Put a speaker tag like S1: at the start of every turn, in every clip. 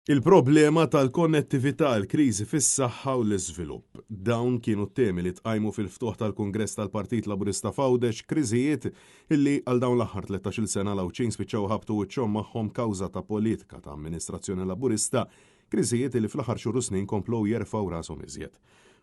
S1: Il-problema tal-konnettività, l-kriżi fis-saħħa u l-iżvilupp. Dawn kienu temi li tqajmu fil-ftuħ tal-Kungress tal-Partit Laburista Fawdex, kriżijiet illi għal dawn l-aħħar 13-il sena lawċin spiċċaw ħabtu wiċċhom magħhom kawża ta' politika ta' amministrazzjoni laburista, kriżijiet li fl-aħħar xhur snin komplow jerfgħu rashom iżjed.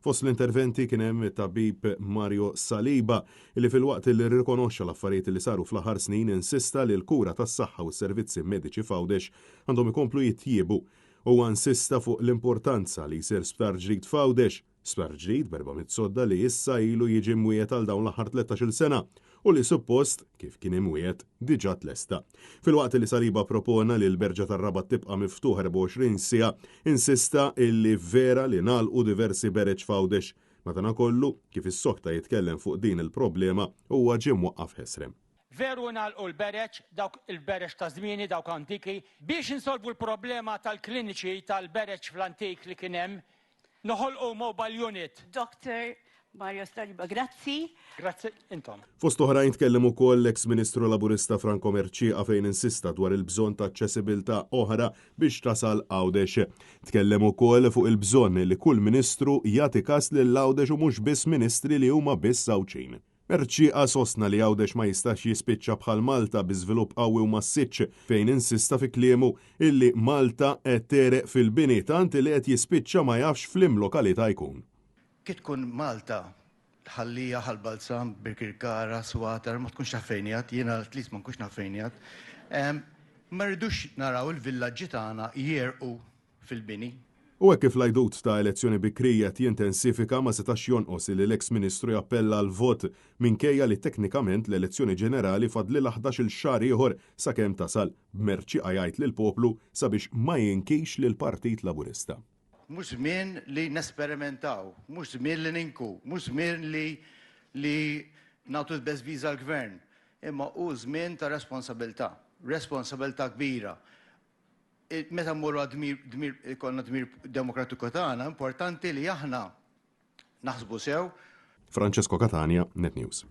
S1: Fost l-interventi kien hemm it-tabib Mario Saliba li fil-waqt li rrikonoxxa l-affarijiet li saru fl-aħħar snin insista li l-kura tas-saħħa u s-servizzi mediċi Fawdex għandhom ikomplu jittjiebu u insista fuq l-importanza li jsir sptar ġdid Fawdex, sptar ġdid b'400 sodda li issa ilu jiġi mwiet għal dawn l-aħħar 13-il sena u li suppost kif kien imwiet diġà tlesta. Fil-waqt li Saliba propona li l-berġa tar-Rabat tibqa' miftuħa 24 siegħa, insista illi vera li nagħlqu diversi bereġ Fawdex. Madankollu kif is-sokta jitkellem fuq din il-problema huwa ġie mwaqqaf ħesrem.
S2: Veru nagħlqu l-bereġ, dawk il-bereġ ta' żmieni dawk antiki biex insolvu l-problema tal-kliniċi tal-bereġ fl-antik li kien hemm noħolqu mobile unit.
S3: Dr. Mario Saliba, grazzi.
S2: Grazzi, intom.
S1: Fost oħrajn tkellem ukoll l-ex-Ministru Laburista Franco Merċieqa fejn insista dwar il-bżonn ta' aċċessibilità oħra biex tasal Għawdex. Tkellem ukoll fuq il-bżonn li kull Ministru jagħti każ lil Għawdex u mhux biss Ministri li huma biss sawċin. Merċieqa sostna li Għawdex ma jistax jispiċċa bħal Malta bi żvilupp qawwi u massiċċ fejn insista fi kliemu illi Malta qed tereq fil-bini tant li qed jispiċċa ma jafx fl-imlokalità jkun.
S4: Kif tkun Malta ħallija ħal-Balzam, Birkirkara, Swatar, ma tkunx naffejnijat, jiena l-tlis ma nkunx naffejnijat. Ma rridux naraw il-villaġġi tagħna jierqu fil-bini.
S1: U hekk kif l-għajdut ta' elezzjoni bikrija jintensifika ma setax jonqos li l-ex-Ministru jappella l-vot minkejja li teknikament l-elezzjoni ġenerali fadli l-11 xahar ieħor sakemm tasal b'Merċieqa jgħid lill-poplu sabiex ma jinkix lill-Partit Laburista.
S4: Mhux żmien li nesperimentaw, mhux żmien li ninku, mhux żmien li nagħtu l-best viża l-gvern, imma hu żmien ta' responsabilità kbira. Meta mmorru ikollna dmir demokratiku tagħna, importanti li aħna naħsbu sew.
S1: Francesco Catania, Net News.